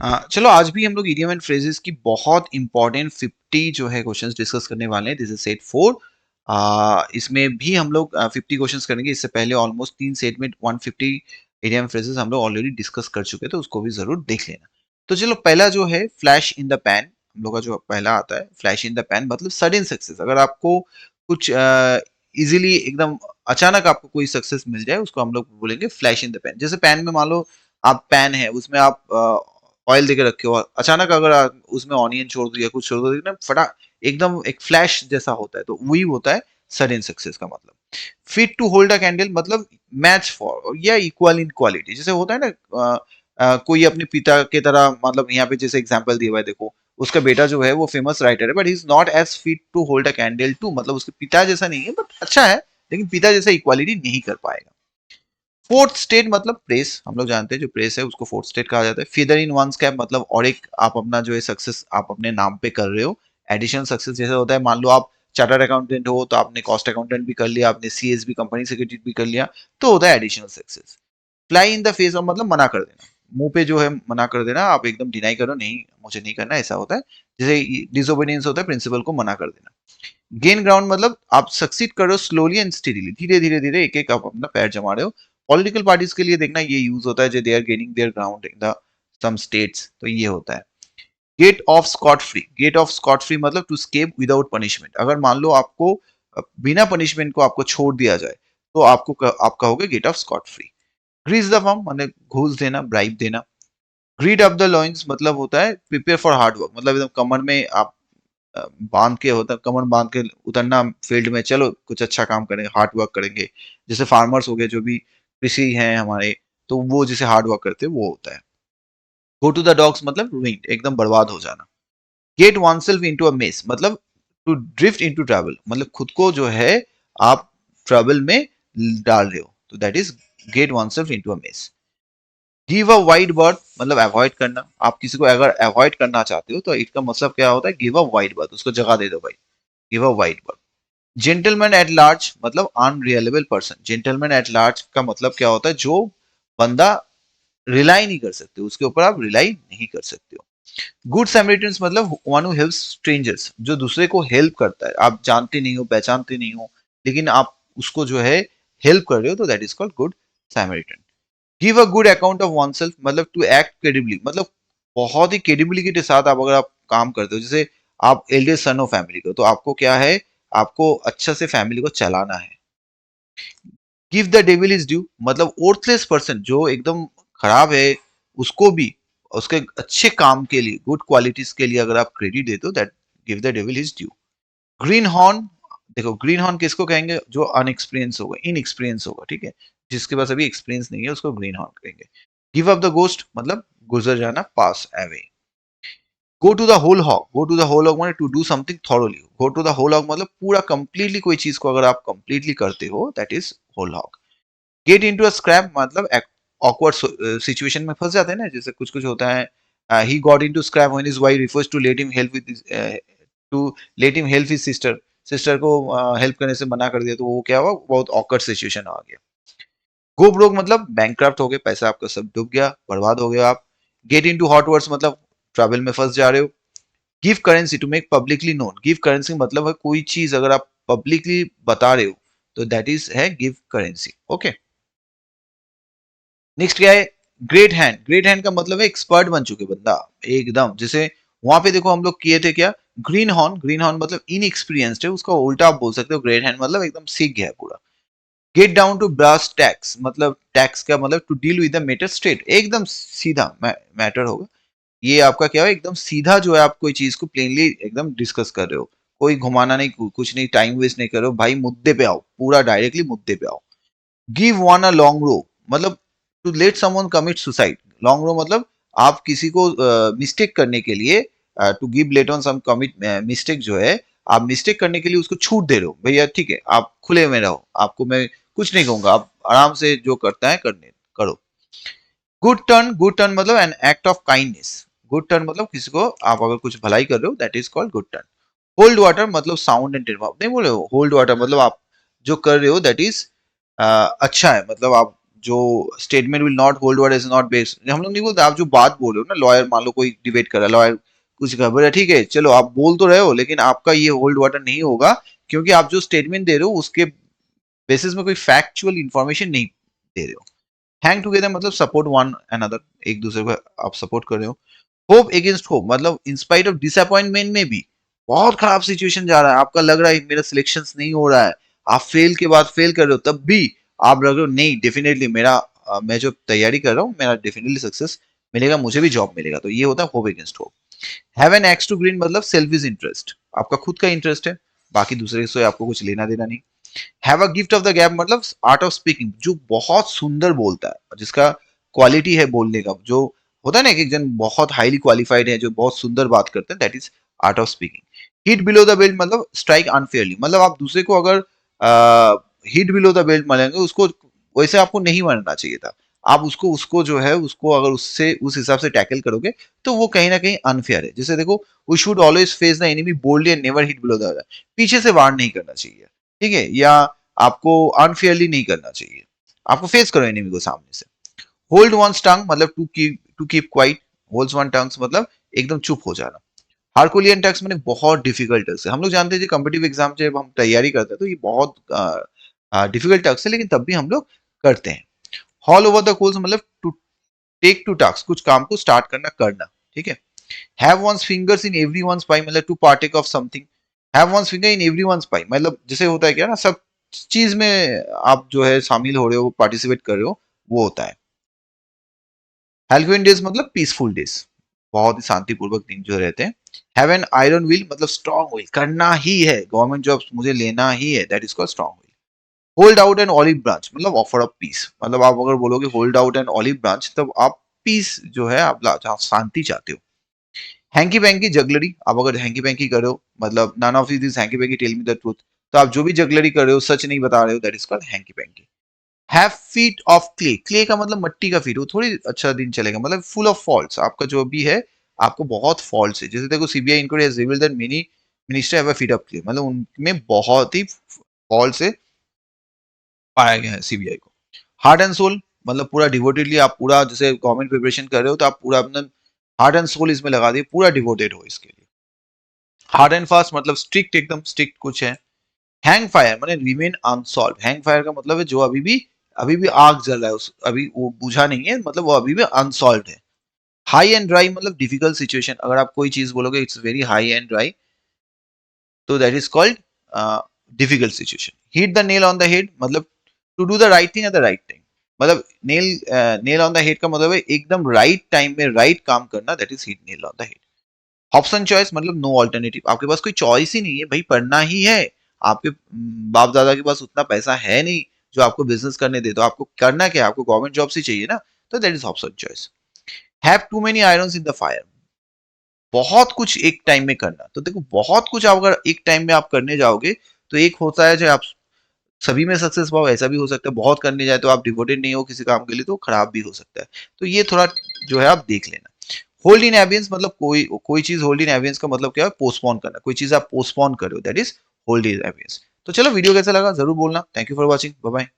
चलो आज भी हम लोग इडियम एंड फ्रेजेस की बहुत इंपॉर्टेंट 50 जो है क्वेश्चंस डिस्कस करने वाले हैं। This is set 4। इसमें भी हम लोग 50 क्वेश्चंस करेंगे। इससे पहले ऑलमोस्ट 3 सेट में 150 इडियम फ्रेजेस हम लोग ऑलरेडी डिस्कस कर चुके हैं, तो उसको भी जरूर देख लेना। तो चलो पहला जो है फ्लैश इन द पैन, हम लोग का जो पहला आता है फ्लैश इन द पैन मतलब सडन सक्सेस। अगर आपको कुछ इजीली एकदम अचानक आपको कोई सक्सेस मिल जाए, उसको हम लोग बोलेंगे फ्लैश इन द पैन। जैसे पैन में मान लो आप पैन है, उसमें आप ऑयल देके रखे हो, अचानक अगर आप उसमें ऑनियन छोड़ दो या कुछ छोड़ दो, ना फटा एकदम एक फ्लैश जैसा होता है, तो वही होता है सडन सक्सेस का मतलब। Fit to hold a candle मतलब मैच फॉर या इक्वल इन क्वालिटी। जैसे होता है ना कोई अपने पिता के तरह, मतलब यहाँ पे जैसे एग्जांपल दिया हुआ है, देखो उसका बेटा जो है वो फेमस राइटर है, but he is not as fit to hold a candle to, मतलब उसके पिता जैसा नहीं है, बट अच्छा है, लेकिन पिता जैसा इक्वालिटी नहीं कर पाएगा। फोर्थ स्टेट मतलब प्रेस, हम लोग जानते हैं जो प्रेस है उसको फोर्थ स्टेट कहा जाता है। फीदर इन वन कैप मतलब और एक आप अपना जो है सक्सेस आप अपने नाम पे कर रहे हो। एडिशनल सक्सेस जैसे होता है, मान लो आप चार्टर्ड अकाउंटेंट हो तो आपने कॉस्ट अकाउंटेंट भी कर लिया, आपने सीएसबी कंपनी सेक्रेटरी भी कर लिया, तो होता है additional success. Fly in the face of मतलब मना कर देना, मुंह पे जो है मना कर देना, आप एकदम डिनाई करो, नहीं मुझे नहीं करना, ऐसा होता है। जैसे डिसोबीडियंस होता है, प्रिंसिपल को मना कर देना। गेन ग्राउंड मतलब आप सक्सीड कर रहे हो स्लोली एंड स्टेडीली, धीरे धीरे धीरे एक एक आप अपना पैर जमा रहे हो। पॉलिटिकल पार्टीज के लिए देखना ये यूज होता है, जो they are gaining their ground in the some states, तो ये होता है। Get off scot free, get off scot free मतलब टू स्केप विदाउट पनिशमेंट। अगर मान लो आपको बिना पनिशमेंट को आपको छोड़ दिया जाए, तो आप कहोगे get off scot free. Grease the palm मतलब घूस देना, ब्राइब देना। ग्रीड ऑफ द लॉइंस मतलब होता है प्रिपेयर फॉर हार्ड वर्क, मतलब एकदम कमर में आप बांध के होता है, कमर बांध के उतरना फील्ड में, चलो कुछ अच्छा काम करेंगे, हार्ड वर्क करेंगे। जैसे फार्मर्स हो गए, जो भी कृषि हैं हमारे, तो वो जैसे हार्ड वर्क करते हैं वो होता है। गो टू द डॉग्स मतलब रुइंड, एकदम बर्बाद हो जाना। Get one self into a mess मतलब टू ड्रिफ्ट इंटू ट्रैवल, मतलब खुद को जो है आप ट्रैवल में डाल रहे हो, तो that is get one self into a mess. Give a wide birth मतलब अवॉइड करना, आप किसी को अगर अवॉइड करना चाहते हो तो इसका मतलब क्या होता है, गिव अ वाइड बर्थ, उसको जगह दे दो भाई, give a wide berth. Gentleman at large मतलब unreliable person, gentleman at large का मतलब क्या होता है, जो बंदा रिलाई नहीं कर सकते, उसके ऊपर आप रिलाई नहीं कर सकते हो। गुड सैमरिटन्स मतलब वन हु हेल्प्स स्ट्रेंजर्स, जो दूसरे को हेल्प करता है, आप जानते नहीं हो पहचानते नहीं हो, लेकिन आप उसको जो है हेल्प कर रहे हो, तो that is called good Samaritan. Give a good account of oneself मतलब टू एक्ट क्रेडिबली, मतलब बहुत ही क्रेडिबिलिटी के साथ आप अगर आप काम करते हो, जैसे आप एल्डेस्ट सन हो फैमिली को, तो आपको क्या है, आपको अच्छा से फैमिली को चलाना है। Give the devil is due मतलब वर्थलेस पर्सन जो एकदम खराब है, उसको भी उसके अच्छे काम के लिए, गुड क्वालिटीज के लिए अगर आप क्रेडिट देते हो, that give the devil is due. Green horn, देखो ग्रीन हॉर्न किसको कहेंगे, जो अनएक्सपीरियंस होगा, इनएक्सपीरियंस होगा, ठीक है, जिसके पास अभी एक्सपीरियंस नहीं है उसको ग्रीन हॉर्न कहेंगे। गिव अप द गोस्ट मतलब गुजर जाना, pass away. Go to the whole hog, go to the whole hog मतलब to do something thoroughly, go to the whole hog मतलब पूरा कंप्लीटली कोई चीज को अगर आप कंप्लीटली करते हो, that is whole hog. Get into a scrape मतलब ऑकवर्ड सिचुएशन में फंस जाते हैं ना, जैसे कुछ कुछ होता है, he got into scrape when his wife refuses to let him help with to let him help his sister, sister को हेल्प करने से मना कर दिया, तो वो क्या हुआ, बहुत ऑकवर्ड सिचुएशन आ गया। गो ब्रोक मतलब बैंकक्रप्ट हो गए, पैसा आपका सब डूब गया, बर्बाद हो गया आप। गेट इनटू हॉट वर्ड्स मतलब ट्रैवल में फंस जा रहे हो। Give currency to make publicly known, give currency मतलब है कोई चीज अगर आप पब्लिकली बता रहे हो, तो दैट इज है गिव करेंसी। ओके, नेक्स्ट क्या है, ग्रेट हैंड, ग्रेट हैंड का मतलब है एक्सपर्ट बन चुके बंदा एकदम। जैसे वहां पे देखो हम लोग किए थे क्या, ग्रीन हॉर्न, ग्रीन हॉर्न मतलब इनएक्सपीरियंस्ड है, उसका उल्टा आप बोल सकते हो ग्रेट हैंड मतलब एकदम सीख गया है पूरा। Get down to brass tacks मतलब टैक्स का मतलब to deal with the matter straight, एकदम सीधा मैटर होगा। ये आपका क्या है, एकदम सीधा जो है, आप कोई चीज को प्लेनली एकदम डिस्कस कर रहे हो, कोई घुमाना नहीं, कुछ नहीं, टाइम वेस्ट नहीं कर रहे हो भाई, मुद्दे पे आओ, पूरा डायरेक्टली मुद्दे पे आओ। Give one a long rope मतलब to let someone commit suicide, long rope मतलब आप किसी को मिस्टेक करने के लिए, to give let on some commit mistake जो है, आप मिस्टेक करने के लिए उसको छूट दे रहे हो, भैया ठीक है आप खुले में रहो, आपको मैं कुछ नहीं कहूंगा, आप आराम से जो करता है करने करो। गुड टर्न, गुड टर्न मतलब an act of kindness, good turn मतलब किसी को आप अगर कुछ भलाई कर रहे हो, that is called good turn. Hold water मतलब साउंड एंड टेम्पर, नहीं बोले हो होल्ड वाटर मतलब आप जो कर रहे हो दैट इज अच्छा है, मतलब आप जो statement will not hold water is not based, हम लोग नहीं बोलते, आप जो बात बोल रहे हो ना, लॉयर मान लो कोई डिबेट कर रहा है, लॉयर कुछ कर बोला, ठीक है चलो आप बोल तो रहे हो लेकिन आपका ये होल्ड वाटर नहीं होगा, क्योंकि आप जो स्टेटमेंट दे रहे हो उसके बेसिस में कोई फैक्चुअल इंफॉर्मेशन नहीं दे रहे हो। हैंग टुगेदर मतलब सपोर्ट वन अनदर, एक दूसरे को आप सपोर्ट कर रहे हो। होप अगेंस्ट होप मतलब इन स्पाइट ऑफ डिसअपॉइंटमेंट में भी बहुत खराब सिचुएशन जा रहा है, आपका लग रहा है मेरा सिलेक्शन नहीं हो रहा है, आप फेल के बाद फेल कर रहे हो, तब भी आप लग रहे हो नहीं डेफिनेटली मेरा मैं जो तैयारी कर रहा हूँ मेरा डेफिनेटली सक्सेस मिलेगा, मुझे भी जॉब मिलेगा, तो ये होता है hope against hope. Have an axe to grind मतलब सेल्फिश इंटरेस्ट, आपका खुद का इंटरेस्ट है, बाकी दूसरे से आपको कुछ लेना देना नहीं। Have a gift of the gap मतलब आर्ट ऑफ स्पीकिंग, जो बहुत सुंदर बोलता है, जिसका क्वालिटी है बोलने का, जो होता है ना एक जन बहुत हाईली क्वालिफाइड है जो बहुत सुंदर बात करते हैं, that is art of speaking. Hit below the belt मतलब स्ट्राइक अनफेयरली, मतलब आप दूसरे को अगर हिट बिलो द बेल्ट मारेंगे उसको, वैसे आपको नहीं मारना चाहिए था, आप उसको उसको जो है उसको अगर उससे उस हिसाब से टैकल करोगे तो वो कहीं ना कहीं अनफेयर है। जैसे देखो, we should always face the enemy boldly and never hit below the, पीछे से वार नहीं करना चाहिए, ठीक है, या आपको अनफेयरली नहीं करना चाहिए, आपको फेस करो एनिमी को सामने से। होल्ड वन टंग मतलब to keep quiet, hold one tongues मतलब एकदम चुप हो जाना। हार्कुलियन टैक्स मैंने बहुत डिफिकल्ट टैक्स है, हम लोग जानते हैं कॉम्पिटिटिव एग्जाम जब हम तैयारी करते हैं तो ये बहुत डिफिकल्ट टैक्स है, लेकिन तब भी हम लोग करते हैं। हॉल ओवर द कोल्स मतलब टू टेक टू टास्क, कुछ काम को स्टार्ट करना करना, ठीक है। Have one's fingers in every one's pie मतलब to partake of something, have one's finger in every one's pie मतलब जैसे होता है क्या ना, सब चीज में आप जो है शामिल हो रहे हो, पार्टिसिपेट कर रहे हो, वो होता है। हेल्पिंग डेज मतलब पीसफुल डेज, बहुत ही शांतिपूर्वक दिन जो रहते हैं। हैव एन आयरन विल मतलब स्ट्रॉन्ग विल, करना ही है, गवर्नमेंट जॉब मुझे लेना ही है, that is called strong will. Hold out an olive branch मतलब ऑफर ऑफ पीस, मतलब आप अगर बोलोगे hold out an olive branch तब आप पीस जो है आप शांति चाहते हो। हैंकी पैंकी जगलरी, आप अगर हैंकी पैंकी कर रहे हो मतलब none of this hanky panky tell me the truth, तो आप जो भी जगलरी कर रहे हो सच नहीं बता रहे हो, that is called hanky panky. Have feet of clay, clay का मतलब मट्टी का फीट, वो थोड़ी अच्छा दिन चलेगा, मतलब फुल ऑफ फॉल्ट्स, आपका जो भी है आपको बहुत फॉल्ट्स है। जैसे देखो CBI inquiry has revealed that many minister have a feet of clay, मतलब उनमें बहुत ही फॉल्ट्स है पाया गया है सीबीआई को। हार्ट एंड सोल मतलब पूरा डिवोटेडली आप पूरा जैसे गवर्नमेंट प्रिपरेशन कर रहे हो तो आप पूरा अपना हार्ट एंड सोल इसमें लगा दिए, पूरा डिवोटेड हो इसके लिए। हार्ड एंड फास्ट मतलब स्ट्रिक्ट, एकदम स्ट्रिक्ट कुछ है। हैंग फायर मतलब रिमेन अनसॉल्व, हैंग फायर का मतलब है जो अभी भी आग जल रहा है, उस अभी वो बुझा नहीं है, मतलब वो अभी भी अनसॉल्व है। हाई एंड ड्राई मतलब डिफिकल्ट सिचुएशन, अगर आप कोई चीज बोलोगे it's very high and dry तो that is called difficult situation. Hit the nail on the head मतलब to do the right thing at the right time, मतलब नेल ऑन द हेड का मतलब है एकदम राइट टाइम में right काम करना, that is hit nail on the head. Option choice मतलब नो ऑल्टरनेटिव, आपके पास कोई चॉइस ही नहीं है भाई, पढ़ना ही है, आपके बाप दादा के पास उतना पैसा है नहीं जो आपको बिजनेस करने दे, तो आपको करना क्या है, आपको गवर्नमेंट जॉब से चाहिए ना, तो that is option choice. Have too many irons in the fire, बहुत कुछ एक टाइम में करना, तो देखो बहुत कुछ आप अगर एक टाइम में आप करने जाओगे तो एक होता है जो आप सभी में सक्सेस पाओ, ऐसा भी हो सकता है बहुत करने जाए तो आप डिवोटेड नहीं हो किसी काम के लिए, तो खराब भी हो सकता है, तो ये थोड़ा जो है आप देख लेना। होल्ड इन एवियंस मतलब कोई कोई चीज होल्ड इन एवियंस का मतलब क्या है, पोस्टपोन करना, कोई चीज आप पोस्टपोन करो, that is hold in abeyance. तो चलो वीडियो कैसा लगा जरूर बोलना, thank you for watching, bye bye.